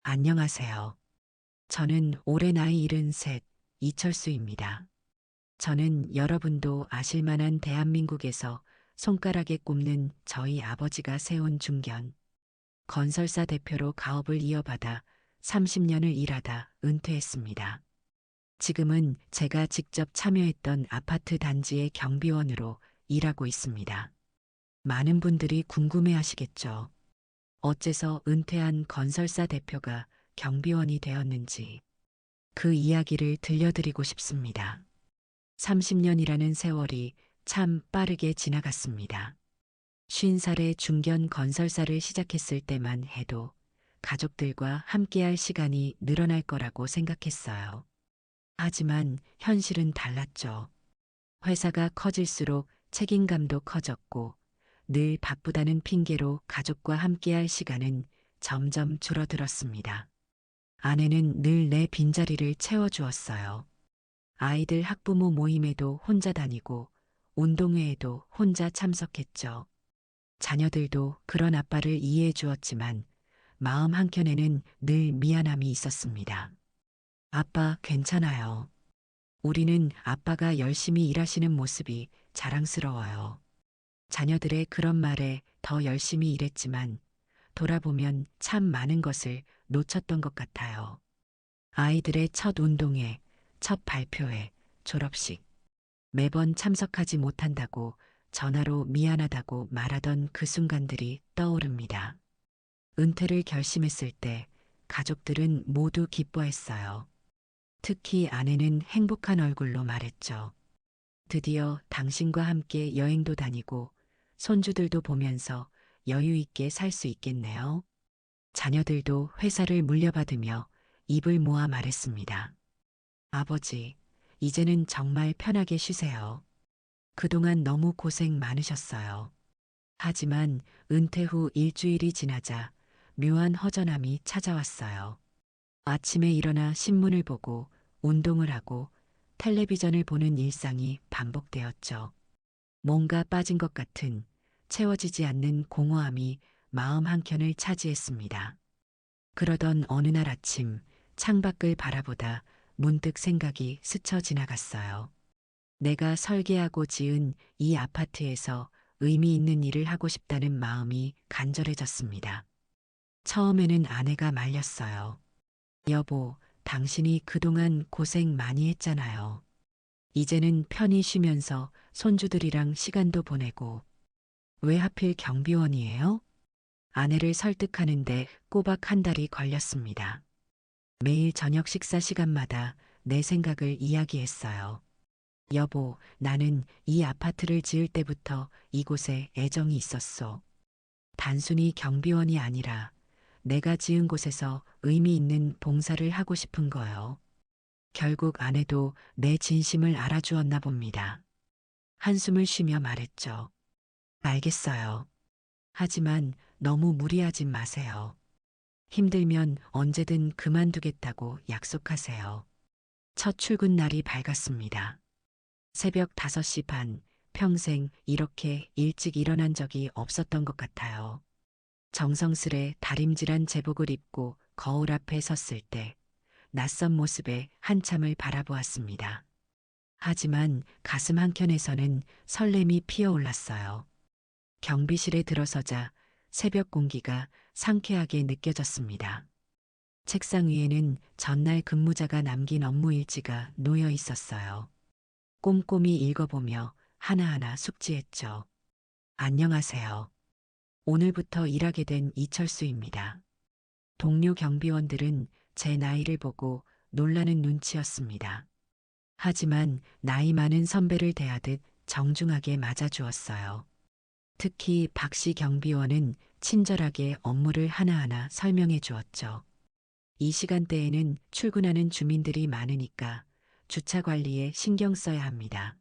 안녕하세요. 저는 올해 나이 73 이철수입니다. 저는 여러분도 아실 만한 대한민국에서 손가락에 꼽는 저희 아버지가 세운 중견 건설사 대표로 가업을 이어받아 30년을 일하다 은퇴했습니다. 지금은 제가 직접 참여했던 아파트 단지의 경비원으로 일하고 있습니다. 많은 분들이 궁금해 하시겠죠. 어째서 은퇴한 건설사 대표가 경비원이 되었는지 그 이야기를 들려드리고 싶습니다. 30년이라는 세월이 참 빠르게 지나갔습니다. 50살에 중견 건설사를 시작했을 때만 해도 가족들과 함께할 시간이 늘어날 거라고 생각했어요. 하지만 현실은 달랐죠. 회사가 커질수록 책임감도 커졌고 늘 바쁘다는 핑계로 가족과 함께할 시간은 점점 줄어들었습니다. 아내는 늘 내 빈자리를 채워주었어요. 아이들 학부모 모임에도 혼자 다니고 운동회에도 혼자 참석했죠. 자녀들도 그런 아빠를 이해해 주었지만 마음 한켠에는 늘 미안함이 있었습니다. 아빠 괜찮아요. 우리는 아빠가 열심히 일하시는 모습이 자랑스러워요. 자녀들의 그런 말에 더 열심히 일했지만 돌아보면 참 많은 것을 놓쳤던 것 같아요. 아이들의 첫 운동회, 첫 발표회, 졸업식. 매번 참석하지 못한다고 전화로 미안하다고 말하던 그 순간들이 떠오릅니다. 은퇴를 결심했을 때 가족들은 모두 기뻐했어요. 특히 아내는 행복한 얼굴로 말했죠. 드디어 당신과 함께 여행도 다니고 손주들도 보면서 여유 있게 살 수 있겠네요. 자녀들도 회사를 물려받으며 입을 모아 말했습니다. 아버지, 이제는 정말 편하게 쉬세요. 그동안 너무 고생 많으셨어요. 하지만 은퇴 후 일주일이 지나자 묘한 허전함이 찾아왔어요. 아침에 일어나 신문을 보고 운동을 하고 텔레비전을 보는 일상이 반복되었죠. 뭔가 빠진 것 같은 채워지지 않는 공허함이 마음 한켠을 차지했습니다. 그러던 어느 날 아침 창밖을 바라보다 문득 생각이 스쳐 지나갔어요. 내가 설계하고 지은 이 아파트에서 의미 있는 일을 하고 싶다는 마음이 간절해졌습니다. 처음에는 아내가 말렸어요. 여보, 당신이 그동안 고생 많이 했잖아요. 이제는 편히 쉬면서 손주들이랑 시간도 보내고 왜 하필 경비원이에요? 아내를 설득하는데 꼬박 한 달이 걸렸습니다. 매일 저녁 식사 시간마다 내 생각을 이야기했어요. 여보, 나는 이 아파트를 지을 때부터 이곳에 애정이 있었어. 단순히 경비원이 아니라 내가 지은 곳에서 의미 있는 봉사를 하고 싶은 거요. 결국 아내도 내 진심을 알아주었나 봅니다. 한숨을 쉬며 말했죠. 알겠어요. 하지만 너무 무리하지 마세요. 힘들면 언제든 그만두겠다고 약속하세요. 첫 출근 날이 밝았습니다. 새벽 5시 반, 평생 이렇게 일찍 일어난 적이 없었던 것 같아요. 정성스레 다림질한 제복을 입고 거울 앞에 섰을 때 낯선 모습에 한참을 바라보았습니다. 하지만 가슴 한켠에서는 설렘이 피어올랐어요. 경비실에 들어서자 새벽 공기가 상쾌하게 느껴졌습니다. 책상 위에는 전날 근무자가 남긴 업무 일지가 놓여 있었어요. 꼼꼼히 읽어보며 하나하나 숙지했죠. 안녕하세요. 오늘부터 일하게 된 이철수입니다. 동료 경비원들은 제 나이를 보고 놀라는 눈치였습니다. 하지만 나이 많은 선배를 대하듯 정중하게 맞아주었어요. 특히 박씨 경비원은 친절하게 업무를 하나하나 설명해 주었죠. 이 시간대에는 출근하는 주민들이 많으니까 주차 관리에 신경 써야 합니다.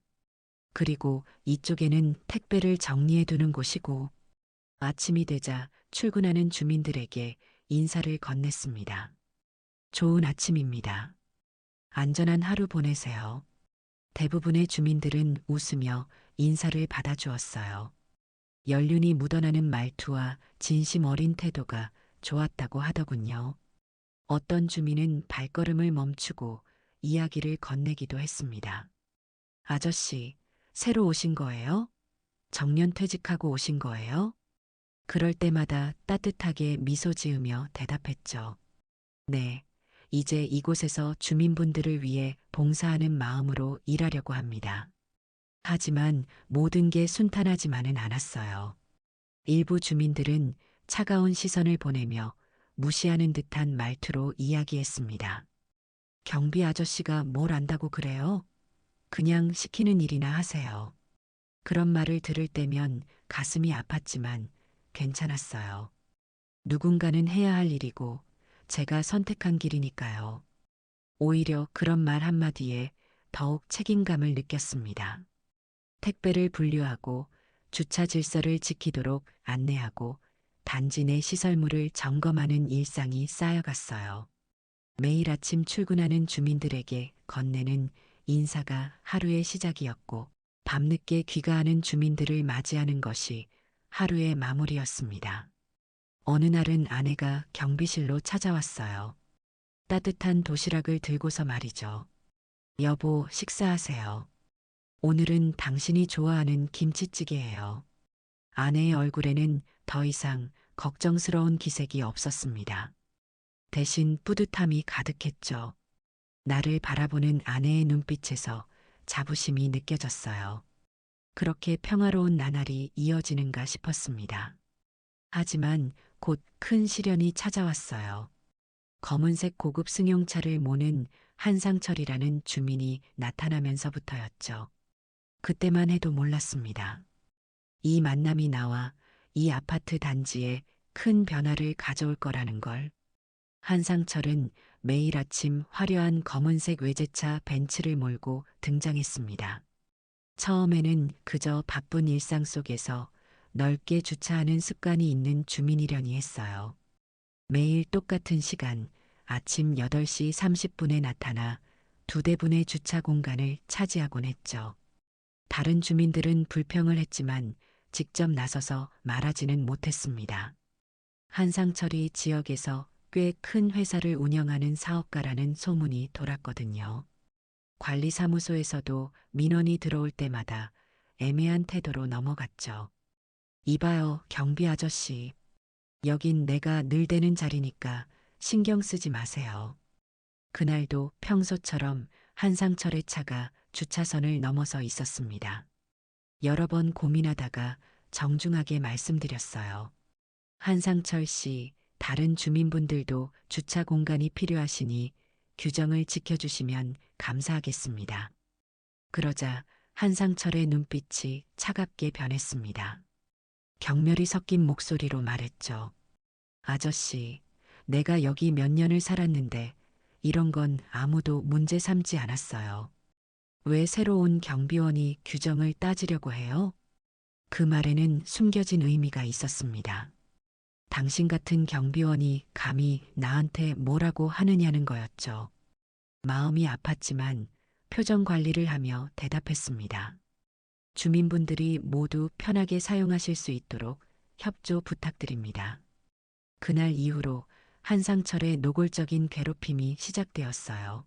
그리고 이쪽에는 택배를 정리해 두는 곳이고 아침이 되자 출근하는 주민들에게 인사를 건넸습니다. 좋은 아침입니다. 안전한 하루 보내세요. 대부분의 주민들은 웃으며 인사를 받아주었어요. 연륜이 묻어나는 말투와 진심 어린 태도가 좋았다고 하더군요. 어떤 주민은 발걸음을 멈추고 이야기를 건네기도 했습니다. 아저씨, 새로 오신 거예요? 정년 퇴직하고 오신 거예요? 그럴 때마다 따뜻하게 미소 지으며 대답했죠. 네, 이제 이곳에서 주민분들을 위해 봉사하는 마음으로 일하려고 합니다. 하지만 모든 게 순탄하지만은 않았어요. 일부 주민들은 차가운 시선을 보내며 무시하는 듯한 말투로 이야기했습니다. 경비 아저씨가 뭘 안다고 그래요? 그냥 시키는 일이나 하세요. 그런 말을 들을 때면 가슴이 아팠지만 괜찮았어요. 누군가는 해야 할 일이고 제가 선택한 길이니까요. 오히려 그런 말 한마디에 더욱 책임감을 느꼈습니다. 택배를 분류하고 주차 질서를 지키도록 안내하고 단지 내 시설물을 점검하는 일상이 쌓여갔어요. 매일 아침 출근하는 주민들에게 건네는 인사가 하루의 시작이었고 밤늦게 귀가하는 주민들을 맞이하는 것이 하루의 마무리였습니다. 어느 날은 아내가 경비실로 찾아왔어요. 따뜻한 도시락을 들고서 말이죠. 여보, 식사하세요. 오늘은 당신이 좋아하는 김치찌개예요. 아내의 얼굴에는 더 이상 걱정스러운 기색이 없었습니다. 대신 뿌듯함이 가득했죠. 나를 바라보는 아내의 눈빛에서 자부심이 느껴졌어요. 그렇게 평화로운 나날이 이어지는가 싶었습니다. 하지만 곧 큰 시련이 찾아왔어요. 검은색 고급 승용차를 모는 한상철이라는 주민이 나타나면서부터였죠. 그때만 해도 몰랐습니다. 이 만남이 나와 이 아파트 단지에 큰 변화를 가져올 거라는 걸. 한상철은 매일 아침 화려한 검은색 외제차 벤츠를 몰고 등장했습니다. 처음에는 그저 바쁜 일상 속에서 넓게 주차하는 습관이 있는 주민이려니 했어요. 매일 똑같은 시간, 아침 8시 30분에 나타나 두 대분의 주차 공간을 차지하곤 했죠. 다른 주민들은 불평을 했지만 직접 나서서 말하지는 못했습니다. 한상철이 지역에서 꽤 큰 회사를 운영하는 사업가라는 소문이 돌았거든요. 관리사무소에서도 민원이 들어올 때마다 애매한 태도로 넘어갔죠. 이봐요, 경비 아저씨. 여긴 내가 늘 대는 자리니까 신경 쓰지 마세요. 그날도 평소처럼 한상철의 차가 주차선을 넘어서 있었습니다. 여러 번 고민하다가 정중하게 말씀드렸어요. 한상철 씨, 다른 주민분들도 주차 공간이 필요하시니 규정을 지켜주시면 감사하겠습니다. 그러자 한상철의 눈빛이 차갑게 변했습니다. 경멸이 섞인 목소리로 말했죠. 아저씨, 내가 여기 몇 년을 살았는데 이런 건 아무도 문제 삼지 않았어요. 왜 새로운 경비원이 규정을 따지려고 해요? 그 말에는 숨겨진 의미가 있었습니다. 당신 같은 경비원이 감히 나한테 뭐라고 하느냐는 거였죠. 마음이 아팠지만 표정 관리를 하며 대답했습니다. 주민분들이 모두 편하게 사용하실 수 있도록 협조 부탁드립니다. 그날 이후로 한상철의 노골적인 괴롭힘이 시작되었어요.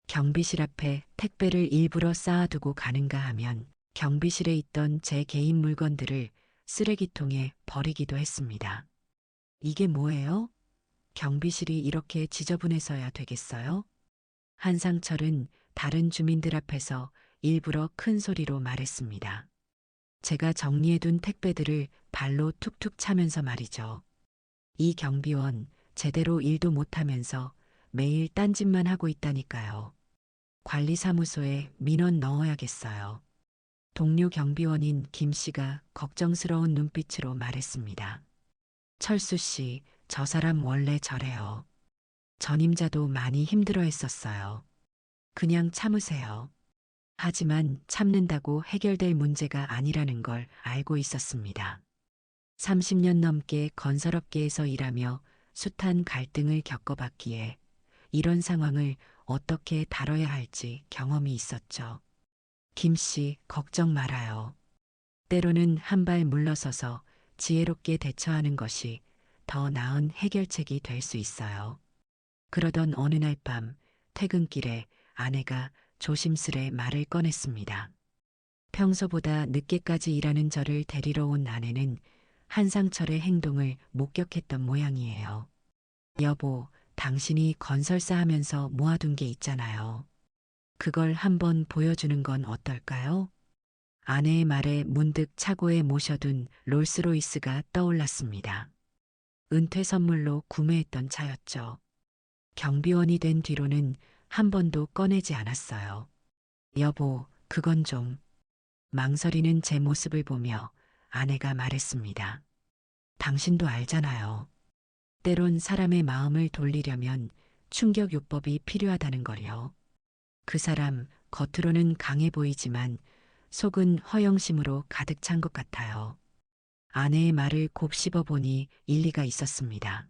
경비실 앞에 택배를 일부러 쌓아두고 가는가 하면 경비실에 있던 제 개인 물건들을 쓰레기통에 버리기도 했습니다. 이게 뭐예요? 경비실이 이렇게 지저분해서야 되겠어요? 한상철은 다른 주민들 앞에서 일부러 큰 소리로 말했습니다. 제가 정리해둔 택배들을 발로 툭툭 차면서 말이죠. 이 경비원 제대로 일도 못하면서 매일 딴짓만 하고 있다니까요. 관리사무소에 민원 넣어야겠어요. 동료 경비원인 김 씨가 걱정스러운 눈빛으로 말했습니다. 철수 씨, 저 사람 원래 저래요. 전임자도 많이 힘들어 했었어요. 그냥 참으세요. 하지만 참는다고 해결될 문제가 아니라는 걸 알고 있었습니다. 30년 넘게 건설업계에서 일하며 숱한 갈등을 겪어봤기에 이런 상황을 어떻게 다뤄야 할지 경험이 있었죠. 김 씨, 걱정 말아요. 때로는 한 발 물러서서 지혜롭게 대처하는 것이 더 나은 해결책이 될 수 있어요. 그러던 어느 날 밤 퇴근길에 아내가 조심스레 말을 꺼냈습니다. 평소보다 늦게까지 일하는 저를 데리러 온 아내는 한상철의 행동을 목격했던 모양이에요. 여보, 당신이 건설사 하면서 모아둔 게 있잖아요. 그걸 한번 보여주는 건 어떨까요? 아내의 말에 문득 차고에 모셔둔 롤스로이스가 떠올랐습니다. 은퇴 선물로 구매했던 차였죠. 경비원이 된 뒤로는 한 번도 꺼내지 않았어요. 여보, 그건 좀. 망설이는 제 모습을 보며 아내가 말했습니다. 당신도 알잖아요. 때론 사람의 마음을 돌리려면 충격요법이 필요하다는 걸요. 그 사람 겉으로는 강해 보이지만 속은 허영심으로 가득 찬 것 같아요. 아내의 말을 곱씹어 보니 일리가 있었습니다.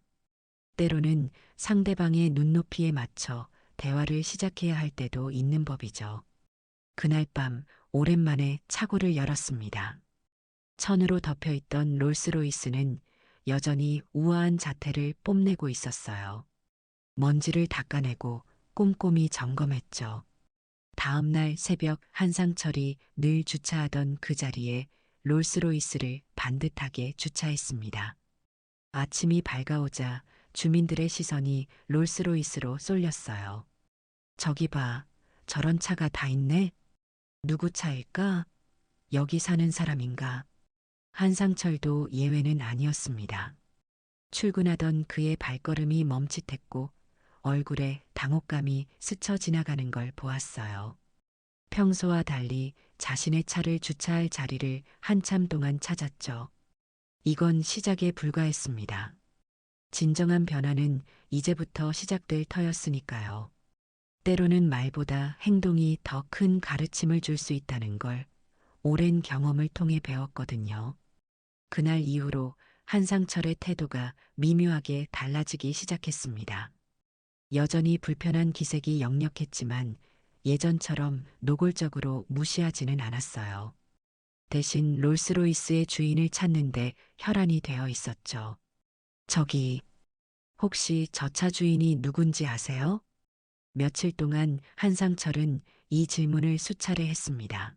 때로는 상대방의 눈높이에 맞춰 대화를 시작해야 할 때도 있는 법이죠. 그날 밤 오랜만에 차고를 열었습니다. 천으로 덮여 있던 롤스로이스는 여전히 우아한 자태를 뽐내고 있었어요. 먼지를 닦아내고 꼼꼼히 점검했죠. 다음 날 새벽 한상철이 늘 주차하던 그 자리에 롤스로이스를 반듯하게 주차했습니다. 아침이 밝아오자 주민들의 시선이 롤스로이스로 쏠렸어요. 저기 봐, 저런 차가 다 있네? 누구 차일까? 여기 사는 사람인가? 한상철도 예외는 아니었습니다. 출근하던 그의 발걸음이 멈칫했고 얼굴에 당혹감이 스쳐 지나가는 걸 보았어요. 평소와 달리 자신의 차를 주차할 자리를 한참 동안 찾았죠. 이건 시작에 불과했습니다. 진정한 변화는 이제부터 시작될 터였으니까요. 때로는 말보다 행동이 더 큰 가르침을 줄 수 있다는 걸 오랜 경험을 통해 배웠거든요. 그날 이후로 한상철의 태도가 미묘하게 달라지기 시작했습니다. 여전히 불편한 기색이 역력했지만 예전처럼 노골적으로 무시하지는 않았어요. 대신 롤스로이스의 주인을 찾는데 혈안이 되어 있었죠. 저기, 혹시 저 차 주인이 누군지 아세요? 며칠 동안 한상철은 이 질문을 수차례 했습니다.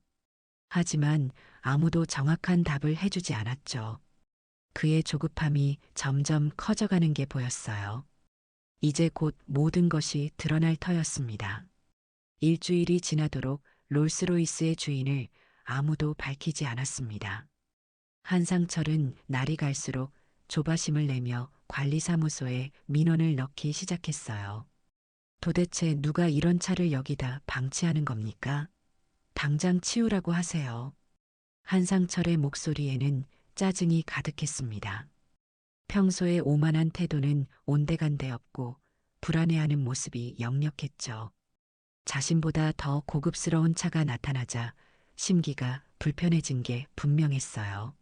하지만 아무도 정확한 답을 해주지 않았죠. 그의 조급함이 점점 커져가는 게 보였어요. 이제 곧 모든 것이 드러날 터였습니다. 일주일이 지나도록 롤스로이스의 주인을 아무도 밝히지 않았습니다. 한상철은 날이 갈수록 조바심을 내며 관리사무소에 민원을 넣기 시작했어요. 도대체 누가 이런 차를 여기다 방치하는 겁니까? 당장 치우라고 하세요. 한상철의 목소리에는 짜증이 가득했습니다. 평소의 오만한 태도는 온데간데 없고 불안해하는 모습이 역력했죠. 자신보다 더 고급스러운 차가 나타나자 심기가 불편해진 게 분명했어요.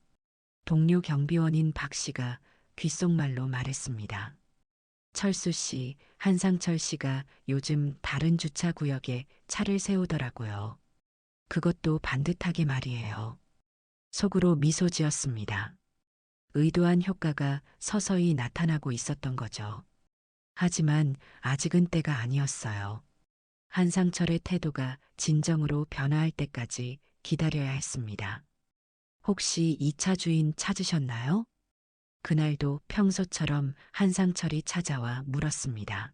동료 경비원인 박 씨가 귓속말로 말했습니다. 철수 씨, 한상철 씨가 요즘 다른 주차 구역에 차를 세우더라고요. 그것도 반듯하게 말이에요. 속으로 미소 지었습니다. 의도한 효과가 서서히 나타나고 있었던 거죠. 하지만 아직은 때가 아니었어요. 한상철의 태도가 진정으로 변화할 때까지 기다려야 했습니다. 혹시 이 차 주인 찾으셨나요? 그날도 평소처럼 한상철이 찾아와 물었습니다.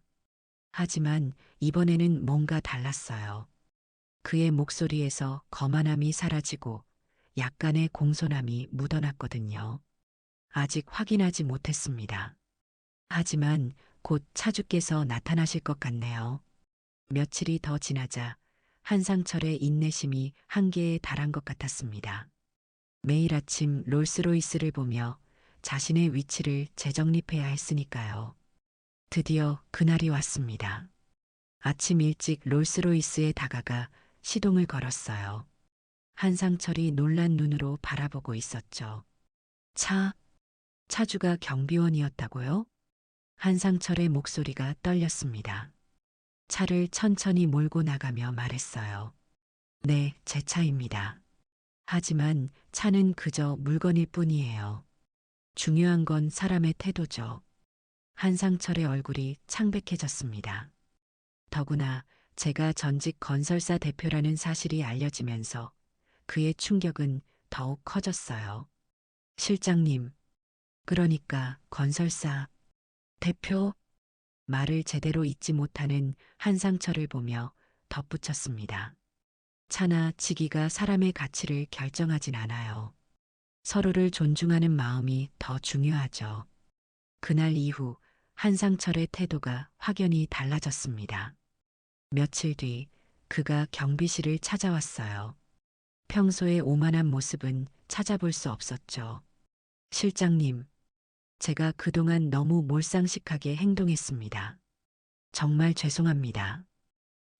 하지만 이번에는 뭔가 달랐어요. 그의 목소리에서 거만함이 사라지고 약간의 공손함이 묻어났거든요. 아직 확인하지 못했습니다. 하지만 곧 차주께서 나타나실 것 같네요. 며칠이 더 지나자 한상철의 인내심이 한계에 달한 것 같았습니다. 매일 아침 롤스로이스를 보며 자신의 위치를 재정립해야 했으니까요. 드디어 그날이 왔습니다. 아침 일찍 롤스로이스에 다가가 시동을 걸었어요. 한상철이 놀란 눈으로 바라보고 있었죠. 차주가 경비원이었다고요? 한상철의 목소리가 떨렸습니다. 차를 천천히 몰고 나가며 말했어요. 네, 제 차입니다. 하지만 차는 그저 물건일 뿐이에요. 중요한 건 사람의 태도죠. 한상철의 얼굴이 창백해졌습니다. 더구나 제가 전직 건설사 대표라는 사실이 알려지면서 그의 충격은 더욱 커졌어요. 실장님, 그러니까 건설사 대표? 말을 제대로 잇지 못하는 한상철을 보며 덧붙였습니다. 차나 직위가 사람의 가치를 결정하진 않아요. 서로를 존중하는 마음이 더 중요하죠. 그날 이후 한상철의 태도가 확연히 달라졌습니다. 며칠 뒤 그가 경비실을 찾아왔어요. 평소의 오만한 모습은 찾아볼 수 없었죠. 실장님, 제가 그동안 너무 몰상식하게 행동했습니다. 정말 죄송합니다.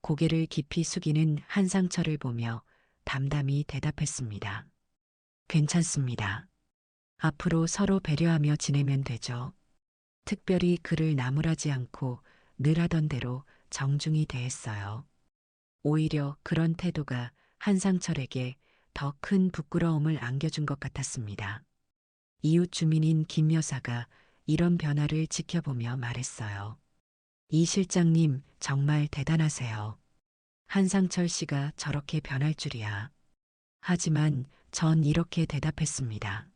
고개를 깊이 숙이는 한상철을 보며 담담히 대답했습니다. 괜찮습니다. 앞으로 서로 배려하며 지내면 되죠. 특별히 그를 나무라지 않고 늘 하던 대로 정중히 대했어요. 오히려 그런 태도가 한상철에게 더 큰 부끄러움을 안겨준 것 같았습니다. 이웃 주민인 김 여사가 이런 변화를 지켜보며 말했어요. 이 실장님 정말 대단하세요. 한상철 씨가 저렇게 변할 줄이야. 하지만 전 이렇게 대답했습니다.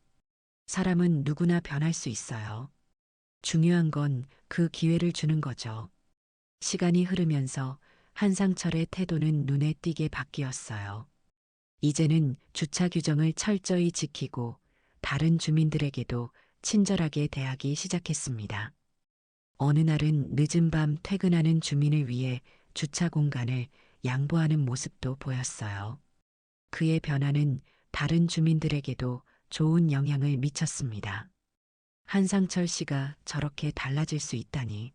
사람은 누구나 변할 수 있어요. 중요한 건 그 기회를 주는 거죠. 시간이 흐르면서 한상철의 태도는 눈에 띄게 바뀌었어요. 이제는 주차 규정을 철저히 지키고 다른 주민들에게도 친절하게 대하기 시작했습니다. 어느 날은 늦은 밤 퇴근하는 주민을 위해 주차 공간을 양보하는 모습도 보였어요. 그의 변화는 다른 주민들에게도 좋은 영향을 미쳤습니다. 한상철 씨가 저렇게 달라질 수 있다니.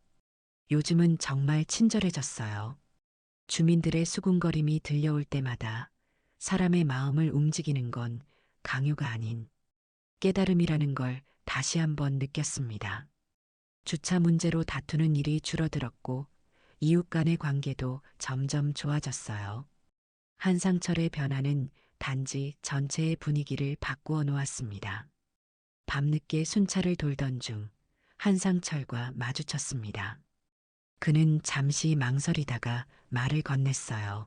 요즘은 정말 친절해졌어요. 주민들의 수군거림이 들려올 때마다 사람의 마음을 움직이는 건 강요가 아닌 깨달음이라는 걸 다시 한번 느꼈습니다. 주차 문제로 다투는 일이 줄어들었고 이웃 간의 관계도 점점 좋아졌어요. 한상철의 변화는 단지 전체의 분위기를 바꾸어 놓았습니다. 밤늦게 순찰을 돌던 중 한상철과 마주쳤습니다. 그는 잠시 망설이다가 말을 건넸어요.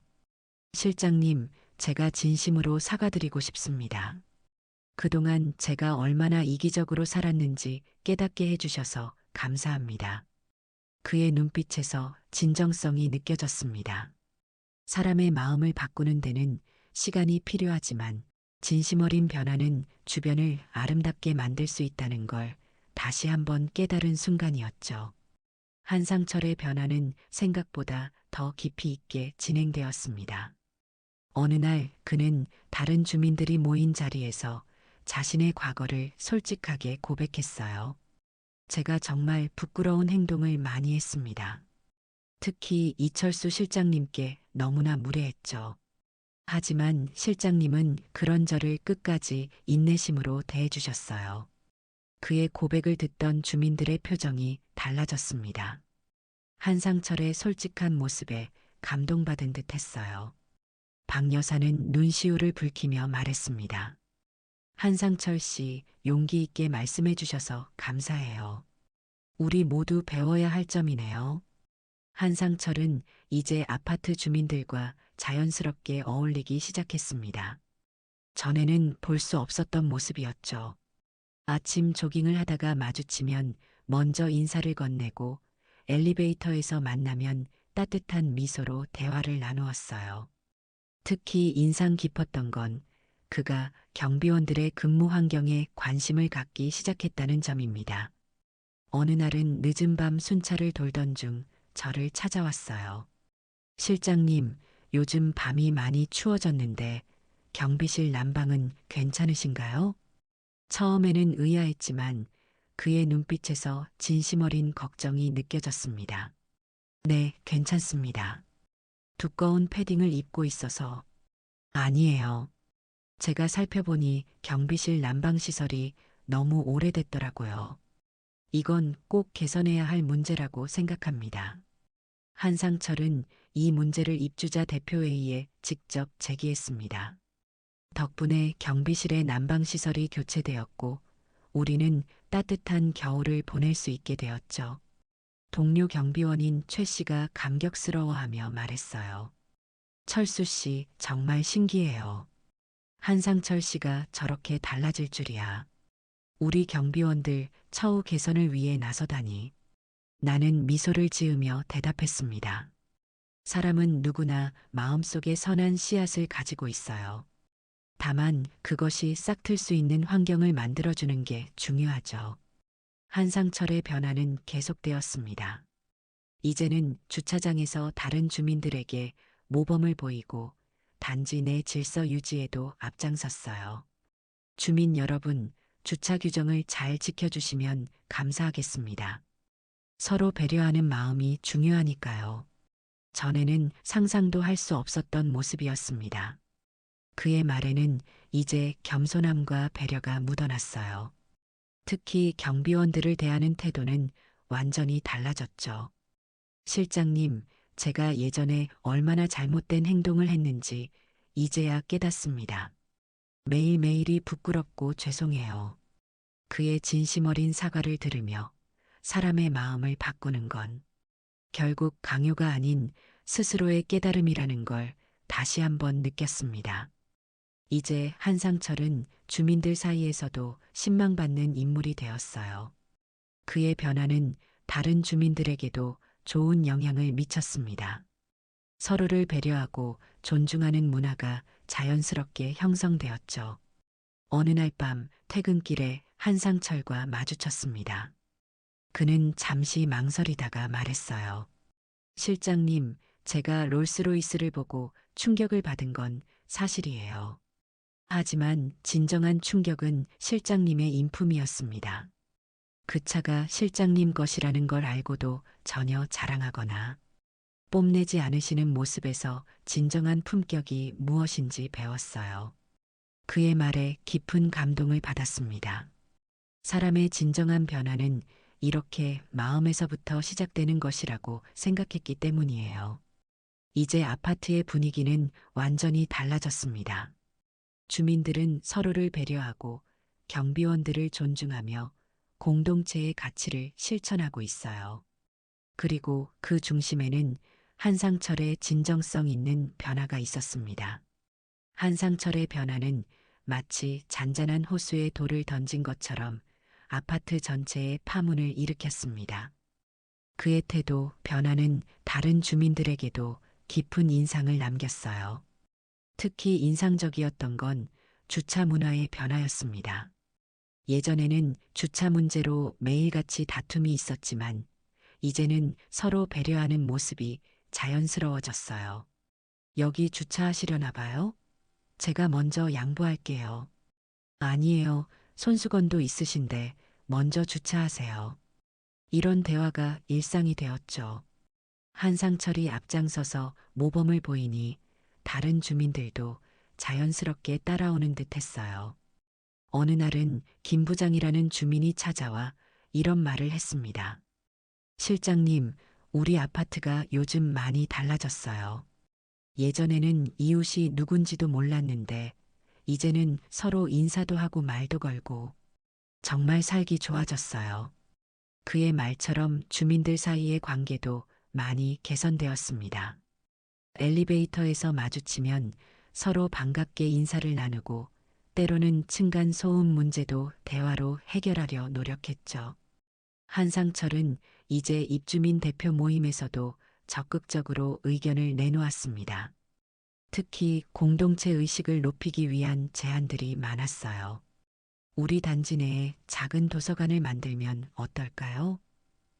실장님, 제가 진심으로 사과드리고 싶습니다. 그동안 제가 얼마나 이기적으로 살았는지 깨닫게 해주셔서 감사합니다. 그의 눈빛에서 진정성이 느껴졌습니다. 사람의 마음을 바꾸는 데는 시간이 필요하지만 진심 어린 변화는 주변을 아름답게 만들 수 있다는 걸 다시 한번 깨달은 순간이었죠. 한상철의 변화는 생각보다 더 깊이 있게 진행되었습니다. 어느 날 그는 다른 주민들이 모인 자리에서 자신의 과거를 솔직하게 고백했어요. 제가 정말 부끄러운 행동을 많이 했습니다. 특히 이철수 실장님께 너무나 무례했죠. 하지만 실장님은 그런 저를 끝까지 인내심으로 대해주셨어요. 그의 고백을 듣던 주민들의 표정이 달라졌습니다. 한상철의 솔직한 모습에 감동받은 듯 했어요. 박 여사는 눈시울을 붉히며 말했습니다. 한상철 씨, 용기 있게 말씀해 주셔서 감사해요. 우리 모두 배워야 할 점이네요. 한상철은 이제 아파트 주민들과 자연스럽게 어울리기 시작했습니다. 전에는 볼 수 없었던 모습이었죠. 아침 조깅을 하다가 마주치면 먼저 인사를 건네고 엘리베이터에서 만나면 따뜻한 미소로 대화를 나누었어요. 특히 인상 깊었던 건 그가 경비원들의 근무 환경에 관심을 갖기 시작했다는 점입니다. 어느 날은 늦은 밤 순찰을 돌던 중 저를 찾아왔어요. 실장님, 요즘 밤이 많이 추워졌는데 경비실 난방은 괜찮으신가요? 처음에는 의아했지만 그의 눈빛에서 진심 어린 걱정이 느껴졌습니다. 네, 괜찮습니다. 두꺼운 패딩을 입고 있어서. 아니에요. 제가 살펴보니 경비실 난방시설이 너무 오래됐더라고요. 이건 꼭 개선해야 할 문제라고 생각합니다. 한상철은 이 문제를 입주자 대표회의에 직접 제기했습니다. 덕분에 경비실의 난방시설이 교체되었고 우리는 따뜻한 겨울을 보낼 수 있게 되었죠. 동료 경비원인 최 씨가 감격스러워하며 말했어요. 철수 씨, 정말 신기해요. 한상철 씨가 저렇게 달라질 줄이야. 우리 경비원들 처우 개선을 위해 나서다니. 나는 미소를 지으며 대답했습니다. 사람은 누구나 마음속에 선한 씨앗을 가지고 있어요. 다만 그것이 싹틀 수 있는 환경을 만들어주는 게 중요하죠. 한상철의 변화는 계속되었습니다. 이제는 주차장에서 다른 주민들에게 모범을 보이고 단지 내 질서 유지에도 앞장섰어요. 주민 여러분, 주차 규정을 잘 지켜주시면 감사하겠습니다. 서로 배려하는 마음이 중요하니까요. 전에는 상상도 할 수 없었던 모습이었습니다. 그의 말에는 이제 겸손함과 배려가 묻어났어요. 특히 경비원들을 대하는 태도는 완전히 달라졌죠. 실장님, 제가 예전에 얼마나 잘못된 행동을 했는지 이제야 깨닫습니다. 매일매일이 부끄럽고 죄송해요. 그의 진심 어린 사과를 들으며 사람의 마음을 바꾸는 건 결국 강요가 아닌 스스로의 깨달음이라는 걸 다시 한번 느꼈습니다. 이제 한상철은 주민들 사이에서도 신망받는 인물이 되었어요. 그의 변화는 다른 주민들에게도 좋은 영향을 미쳤습니다. 서로를 배려하고 존중하는 문화가 자연스럽게 형성되었죠. 어느 날 밤 퇴근길에 한상철과 마주쳤습니다. 그는 잠시 망설이다가 말했어요. 실장님, 제가 롤스로이스를 보고 충격을 받은 건 사실이에요. 하지만 진정한 충격은 실장님의 인품이었습니다. 그 차가 실장님 것이라는 걸 알고도 전혀 자랑하거나 뽐내지 않으시는 모습에서 진정한 품격이 무엇인지 배웠어요. 그의 말에 깊은 감동을 받았습니다. 사람의 진정한 변화는 이렇게 마음에서부터 시작되는 것이라고 생각했기 때문이에요. 이제 아파트의 분위기는 완전히 달라졌습니다. 주민들은 서로를 배려하고 경비원들을 존중하며 공동체의 가치를 실천하고 있어요. 그리고 그 중심에는 한상철의 진정성 있는 변화가 있었습니다. 한상철의 변화는 마치 잔잔한 호수에 돌을 던진 것처럼 아파트 전체에 파문을 일으켰습니다. 그의 태도, 변화는 다른 주민들에게도 깊은 인상을 남겼어요. 특히 인상적이었던 건 주차 문화의 변화였습니다. 예전에는 주차 문제로 매일같이 다툼이 있었지만 이제는 서로 배려하는 모습이 자연스러워졌어요. 여기 주차하시려나 봐요? 제가 먼저 양보할게요. 아니에요. 손수건도 있으신데 먼저 주차하세요. 이런 대화가 일상이 되었죠. 한상철이 앞장서서 모범을 보이니 다른 주민들도 자연스럽게 따라오는 듯 했어요. 어느 날은 김 부장이라는 주민이 찾아와 이런 말을 했습니다. 실장님, 우리 아파트가 요즘 많이 달라졌어요. 예전에는 이웃이 누군지도 몰랐는데 이제는 서로 인사도 하고 말도 걸고 정말 살기 좋아졌어요. 그의 말처럼 주민들 사이의 관계도 많이 개선되었습니다. 엘리베이터에서 마주치면 서로 반갑게 인사를 나누고 때로는 층간 소음 문제도 대화로 해결하려 노력했죠. 한상철은 이제 입주민 대표 모임에서도 적극적으로 의견을 내놓았습니다. 특히 공동체 의식을 높이기 위한 제안들이 많았어요. 우리 단지 내에 작은 도서관을 만들면 어떨까요?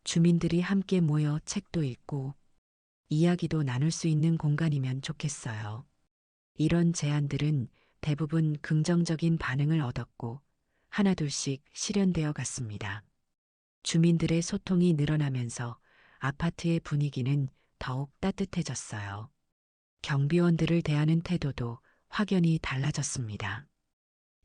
주민들이 함께 모여 책도 읽고 이야기도 나눌 수 있는 공간이면 좋겠어요. 이런 제안들은 대부분 긍정적인 반응을 얻었고 하나둘씩 실현되어 갔습니다. 주민들의 소통이 늘어나면서 아파트의 분위기는 더욱 따뜻해졌어요. 경비원들을 대하는 태도도 확연히 달라졌습니다.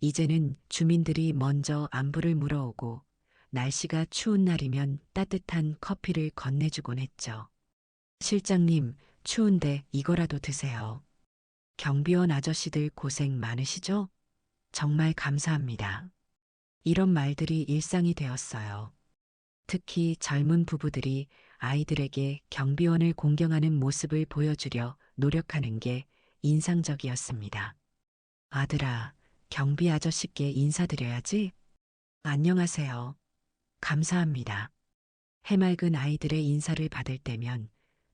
이제는 주민들이 먼저 안부를 물어오고 날씨가 추운 날이면 따뜻한 커피를 건네주곤 했죠. 실장님, 추운데 이거라도 드세요. 경비원 아저씨들 고생 많으시죠? 정말 감사합니다. 이런 말들이 일상이 되었어요. 특히 젊은 부부들이 아이들에게 경비원을 공경하는 모습을 보여주려 노력하는 게 인상적이었습니다. 아들아, 경비 아저씨께 인사드려야지. 안녕하세요. 감사합니다. 해맑은 아이들의 인사를 받을 때면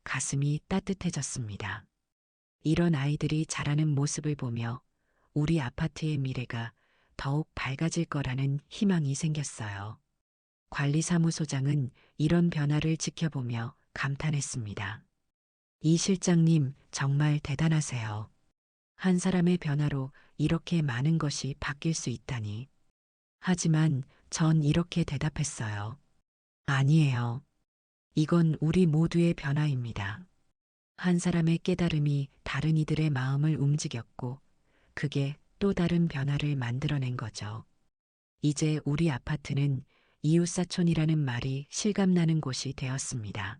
가슴이 따뜻해졌습니다. 이런 아이들이 자라는 모습을 보며 우리 아파트의 미래가 더욱 밝아질 거라는 희망이 생겼어요. 관리사무소장은 이런 변화를 지켜보며 감탄했습니다. 이 실장님 정말 대단하세요. 한 사람의 변화로 이렇게 많은 것이 바뀔 수 있다니. 하지만 전 이렇게 대답했어요. 아니에요. 이건 우리 모두의 변화입니다. 한 사람의 깨달음이 다른 이들의 마음을 움직였고, 그게 또 다른 변화를 만들어낸 거죠. 이제 우리 아파트는 이웃사촌이라는 말이 실감나는 곳이 되었습니다.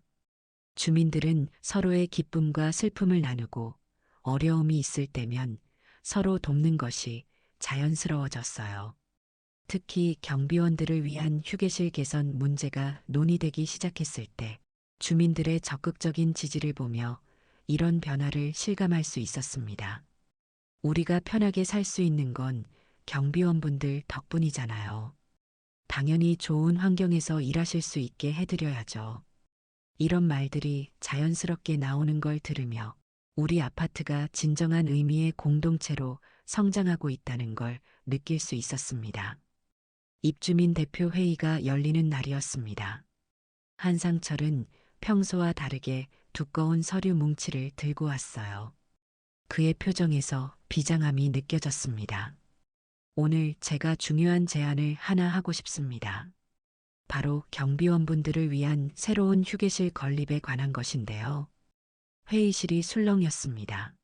주민들은 서로의 기쁨과 슬픔을 나누고 어려움이 있을 때면 서로 돕는 것이 자연스러워졌어요. 특히 경비원들을 위한 휴게실 개선 문제가 논의되기 시작했을 때 주민들의 적극적인 지지를 보며 이런 변화를 실감할 수 있었습니다. 우리가 편하게 살 수 있는 건 경비원분들 덕분이잖아요. 당연히 좋은 환경에서 일하실 수 있게 해드려야죠. 이런 말들이 자연스럽게 나오는 걸 들으며 우리 아파트가 진정한 의미의 공동체로 성장하고 있다는 걸 느낄 수 있었습니다. 입주민 대표 회의가 열리는 날이었습니다. 한상철은 평소와 다르게 두꺼운 서류 뭉치를 들고 왔어요. 그의 표정에서 비장함이 느껴졌습니다. 오늘 제가 중요한 제안을 하나 하고 싶습니다. 바로 경비원분들을 위한 새로운 휴게실 건립에 관한 것인데요. 회의실이 술렁였습니다.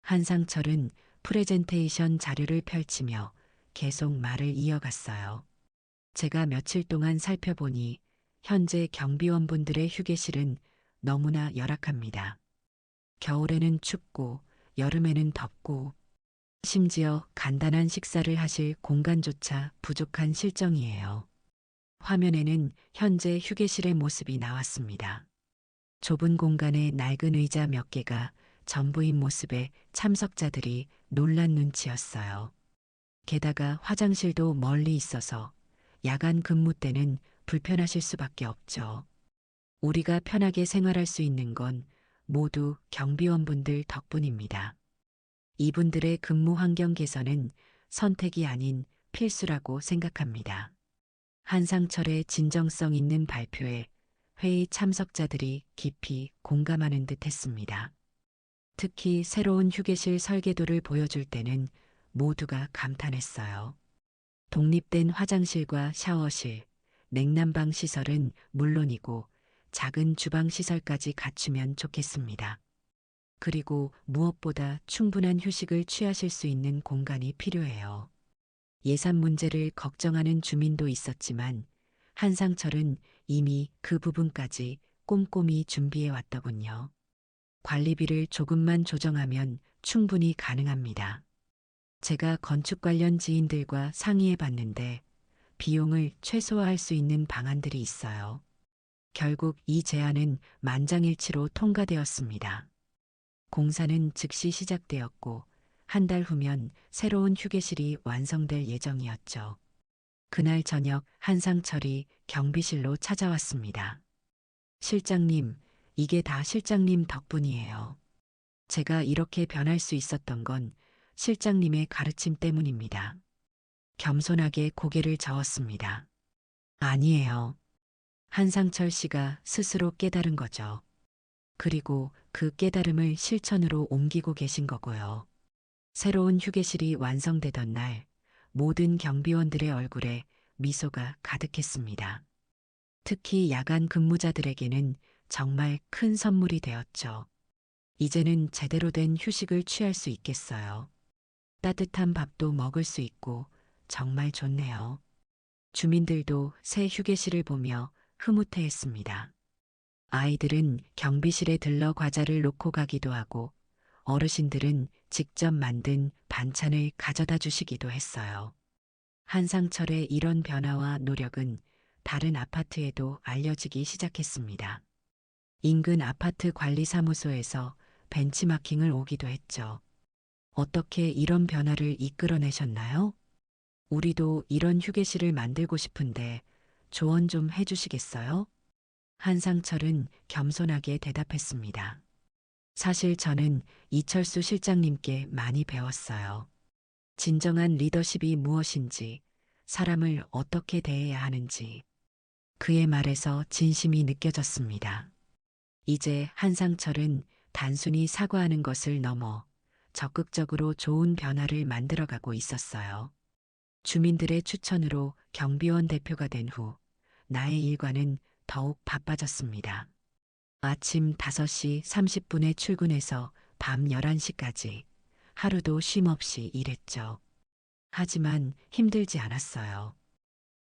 한상철은 프레젠테이션 자료를 펼치며 계속 말을 이어갔어요. 제가 며칠 동안 살펴보니 현재 경비원분들의 휴게실은 너무나 열악합니다. 겨울에는 춥고 여름에는 덥고 심지어 간단한 식사를 하실 공간조차 부족한 실정이에요. 화면에는 현재 휴게실의 모습이 나왔습니다. 좁은 공간에 낡은 의자 몇 개가 전부인 모습에 참석자들이 놀란 눈치였어요. 게다가 화장실도 멀리 있어서 야간 근무 때는 불편하실 수밖에 없죠. 우리가 편하게 생활할 수 있는 건 모두 경비원분들 덕분입니다. 이분들의 근무 환경 개선은 선택이 아닌 필수라고 생각합니다. 한상철의 진정성 있는 발표에 회의 참석자들이 깊이 공감하는 듯 했습니다. 특히 새로운 휴게실 설계도를 보여줄 때는 모두가 감탄했어요. 독립된 화장실과 샤워실, 냉난방 시설은 물론이고 작은 주방 시설까지 갖추면 좋겠습니다. 그리고 무엇보다 충분한 휴식을 취하실 수 있는 공간이 필요해요. 예산 문제를 걱정하는 주민도 있었지만 한상철은 이미 그 부분까지 꼼꼼히 준비해 왔더군요. 관리비를 조금만 조정하면 충분히 가능합니다. 제가 건축 관련 지인들과 상의해 봤는데 비용을 최소화할 수 있는 방안들이 있어요. 결국 이 제안은 만장일치로 통과되었습니다. 공사는 즉시 시작되었고 한 달 후면 새로운 휴게실이 완성될 예정이었죠. 그날 저녁 한상철이 경비실로 찾아왔습니다. 실장님, 이게 다 실장님 덕분이에요. 제가 이렇게 변할 수 있었던 건 실장님의 가르침 때문입니다. 겸손하게 고개를 저었습니다. 아니에요. 한상철 씨가 스스로 깨달은 거죠. 그리고 그 깨달음을 실천으로 옮기고 계신 거고요. 새로운 휴게실이 완성되던 날 모든 경비원들의 얼굴에 미소가 가득했습니다. 특히 야간 근무자들에게는 정말 큰 선물이 되었죠. 이제는 제대로 된 휴식을 취할 수 있겠어요. 따뜻한 밥도 먹을 수 있고 정말 좋네요. 주민들도 새 휴게실을 보며 흐뭇해했습니다. 아이들은 경비실에 들러 과자를 놓고 가기도 하고 어르신들은 직접 만든 반찬을 가져다 주시기도 했어요. 한상철의 이런 변화와 노력은 다른 아파트에도 알려지기 시작했습니다. 인근 아파트 관리사무소에서 벤치마킹을 오기도 했죠. 어떻게 이런 변화를 이끌어내셨나요? 우리도 이런 휴게실을 만들고 싶은데 조언 좀 해주시겠어요? 한상철은 겸손하게 대답했습니다. 사실 저는 이철수 실장님께 많이 배웠어요. 진정한 리더십이 무엇인지, 사람을 어떻게 대해야 하는지, 그의 말에서 진심이 느껴졌습니다. 이제 한상철은 단순히 사과하는 것을 넘어 적극적으로 좋은 변화를 만들어가고 있었어요. 주민들의 추천으로 경비원 대표가 된 후 나의 일과는 더욱 바빠졌습니다. 아침 5시 30분에 출근해서 밤 11시까지 하루도 쉼 없이 일했죠. 하지만 힘들지 않았어요.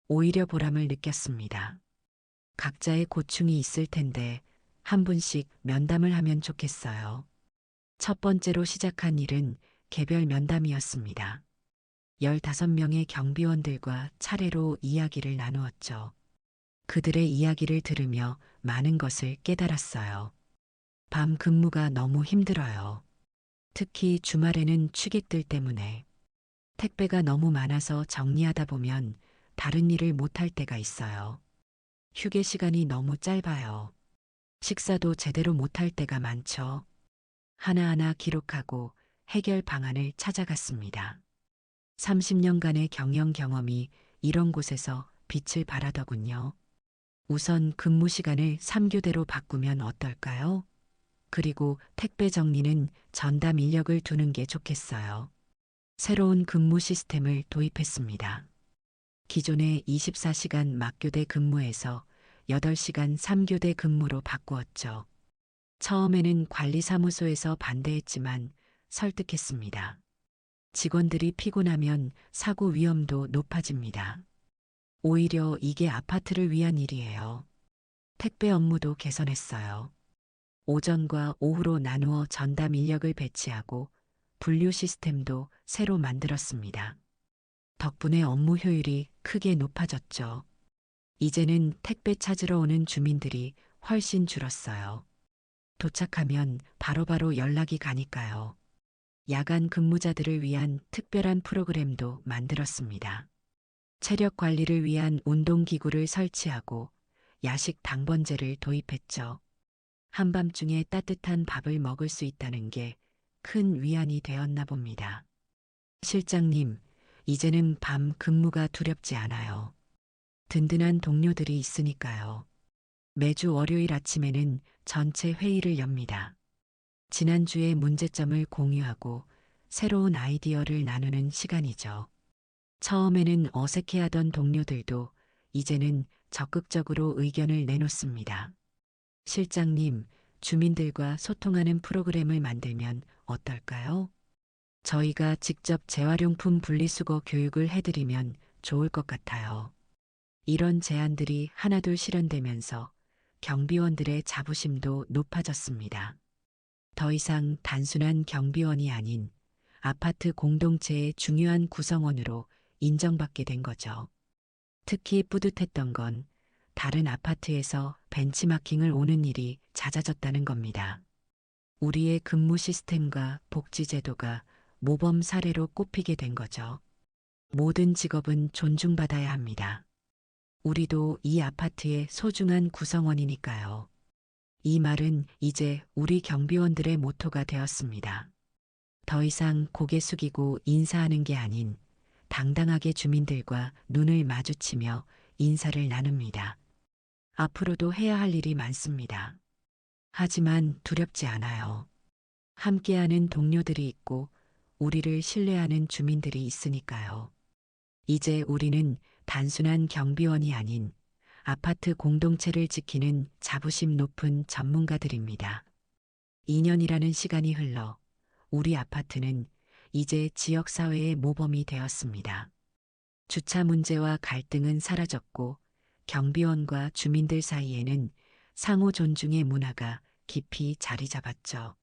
오히려 보람을 느꼈습니다. 각자의 고충이 있을 텐데 한 분씩 면담을 하면 좋겠어요. 첫 번째로 시작한 일은 개별 면담이었습니다. 15명의 경비원들과 차례로 이야기를 나누었죠. 그들의 이야기를 들으며 많은 것을 깨달았어요. 밤 근무가 너무 힘들어요. 특히 주말에는 취객들 때문에 택배가 너무 많아서 정리하다 보면 다른 일을 못할 때가 있어요. 휴게 시간이 너무 짧아요. 식사도 제대로 못할 때가 많죠. 하나하나 기록하고 해결 방안을 찾아갔습니다. 30년간의 경영 경험이 이런 곳에서 빛을 발하더군요. 우선 근무 시간을 3교대로 바꾸면 어떨까요? 그리고 택배 정리는 전담 인력을 두는 게 좋겠어요. 새로운 근무 시스템을 도입했습니다. 기존의 24시간 막교대 근무에서 8시간 3교대 근무로 바꾸었죠. 처음에는 관리사무소에서 반대했지만 설득했습니다. 직원들이 피곤하면 사고 위험도 높아집니다. 오히려 이게 아파트를 위한 일이에요. 택배 업무도 개선했어요. 오전과 오후로 나누어 전담 인력을 배치하고 분류 시스템도 새로 만들었습니다. 덕분에 업무 효율이 크게 높아졌죠. 이제는 택배 찾으러 오는 주민들이 훨씬 줄었어요. 도착하면 바로바로 연락이 가니까요. 야간 근무자들을 위한 특별한 프로그램도 만들었습니다. 체력 관리를 위한 운동기구를 설치하고 야식 당번제를 도입했죠. 한밤중에 따뜻한 밥을 먹을 수 있다는 게 큰 위안이 되었나 봅니다. 실장님, 이제는 밤 근무가 두렵지 않아요. 든든한 동료들이 있으니까요. 매주 월요일 아침에는 전체 회의를 엽니다. 지난주의 문제점을 공유하고 새로운 아이디어를 나누는 시간이죠. 처음에는 어색해하던 동료들도 이제는 적극적으로 의견을 내놓습니다. 실장님, 주민들과 소통하는 프로그램을 만들면 어떨까요? 저희가 직접 재활용품 분리수거 교육을 해드리면 좋을 것 같아요. 이런 제안들이 하나둘 실현되면서 경비원들의 자부심도 높아졌습니다. 더 이상 단순한 경비원이 아닌 아파트 공동체의 중요한 구성원으로 인정받게 된 거죠. 특히 뿌듯했던 건 다른 아파트에서 벤치마킹을 오는 일이 잦아졌다는 겁니다. 우리의 근무 시스템과 복지 제도가 모범 사례로 꼽히게 된 거죠. 모든 직업은 존중받아야 합니다. 우리도 이 아파트의 소중한 구성원이니까요. 이 말은 이제 우리 경비원들의 모토가 되었습니다. 더 이상 고개 숙이고 인사하는 게 아닌 당당하게 주민들과 눈을 마주치며 인사를 나눕니다. 앞으로도 해야 할 일이 많습니다. 하지만 두렵지 않아요. 함께하는 동료들이 있고 우리를 신뢰하는 주민들이 있으니까요. 이제 우리는 단순한 경비원이 아닌 아파트 공동체를 지키는 자부심 높은 전문가들입니다. 2년이라는 시간이 흘러 우리 아파트는 이제 지역사회의 모범이 되었습니다. 주차 문제와 갈등은 사라졌고 경비원과 주민들 사이에는 상호 존중의 문화가 깊이 자리 잡았죠.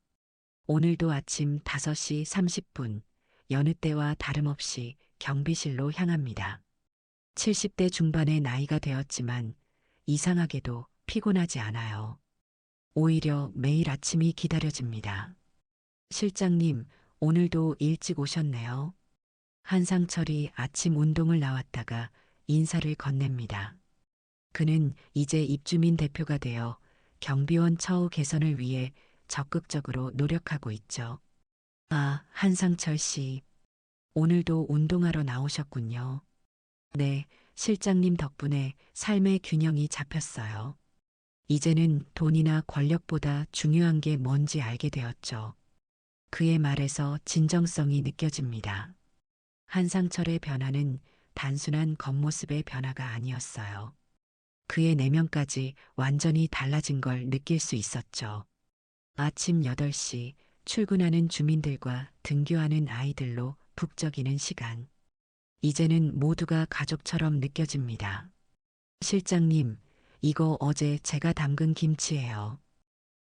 오늘도 아침 5시 30분, 여느 때와 다름없이 경비실로 향합니다. 70대 중반의 나이가 되었지만 이상하게도 피곤하지 않아요. 오히려 매일 아침이 기다려집니다. 실장님, 오늘도 일찍 오셨네요. 한상철이 아침 운동을 나왔다가 인사를 건넵니다. 그는 이제 입주민 대표가 되어 경비원 처우 개선을 위해 적극적으로 노력하고 있죠. 아, 한상철 씨, 오늘도 운동하러 나오셨군요. 네, 실장님 덕분에 삶의 균형이 잡혔어요. 이제는 돈이나 권력보다 중요한 게 뭔지 알게 되었죠. 그의 말에서 진정성이 느껴집니다. 한상철의 변화는 단순한 겉모습의 변화가 아니었어요. 그의 내면까지 완전히 달라진 걸 느낄 수 있었죠. 아침 8시 출근하는 주민들과 등교하는 아이들로 북적이는 시간. 이제는 모두가 가족처럼 느껴집니다. 실장님, 이거 어제 제가 담근 김치예요.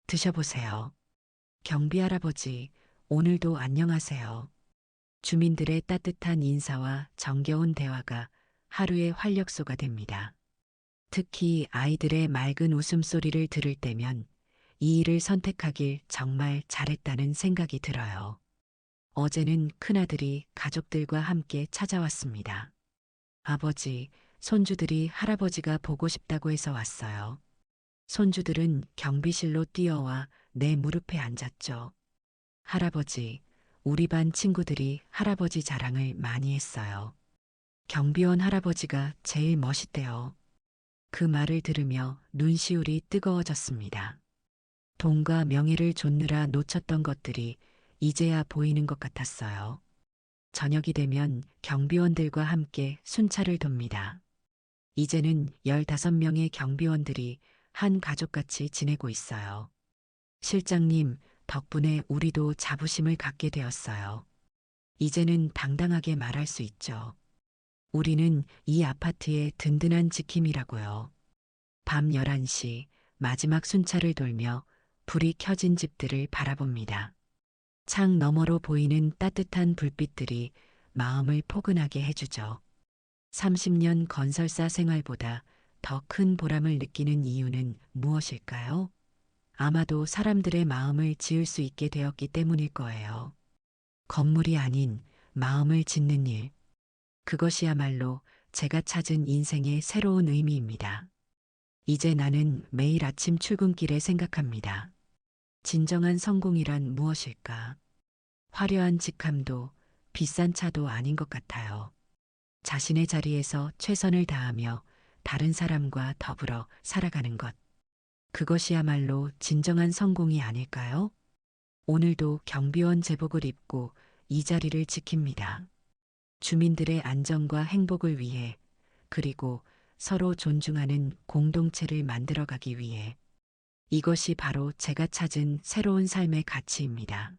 드셔보세요. 경비 할아버지, 오늘도 안녕하세요. 주민들의 따뜻한 인사와 정겨운 대화가 하루의 활력소가 됩니다. 특히 아이들의 맑은 웃음소리를 들을 때면 이 일을 선택하길 정말 잘했다는 생각이 들어요. 어제는 큰아들이 가족들과 함께 찾아왔습니다. 아버지, 손주들이 할아버지가 보고 싶다고 해서 왔어요. 손주들은 경비실로 뛰어와 내 무릎에 앉았죠. 할아버지, 우리 반 친구들이 할아버지 자랑을 많이 했어요. 경비원 할아버지가 제일 멋있대요. 그 말을 들으며 눈시울이 뜨거워졌습니다. 돈과 명예를 좇느라 놓쳤던 것들이 이제야 보이는 것 같았어요. 저녁이 되면 경비원들과 함께 순찰을 돕니다. 이제는 15명의 경비원들이 한 가족같이 지내고 있어요. 실장님, 덕분에 우리도 자부심을 갖게 되었어요. 이제는 당당하게 말할 수 있죠. 우리는 이 아파트의 든든한 지킴이라고요. 밤 11시 마지막 순찰을 돌며 불이 켜진 집들을 바라봅니다. 창 너머로 보이는 따뜻한 불빛들이 마음을 포근하게 해주죠. 30년 건설사 생활보다 더 큰 보람을 느끼는 이유는 무엇일까요? 아마도 사람들의 마음을 지을 수 있게 되었기 때문일 거예요. 건물이 아닌 마음을 짓는 일. 그것이야말로 제가 찾은 인생의 새로운 의미입니다. 이제 나는 매일 아침 출근길에 생각합니다. 진정한 성공이란 무엇일까? 화려한 직함도 비싼 차도 아닌 것 같아요. 자신의 자리에서 최선을 다하며 다른 사람과 더불어 살아가는 것. 그것이야말로 진정한 성공이 아닐까요? 오늘도 경비원 제복을 입고 이 자리를 지킵니다. 주민들의 안전과 행복을 위해, 그리고 서로 존중하는 공동체를 만들어가기 위해. 이것이 바로 제가 찾은 새로운 삶의 가치입니다.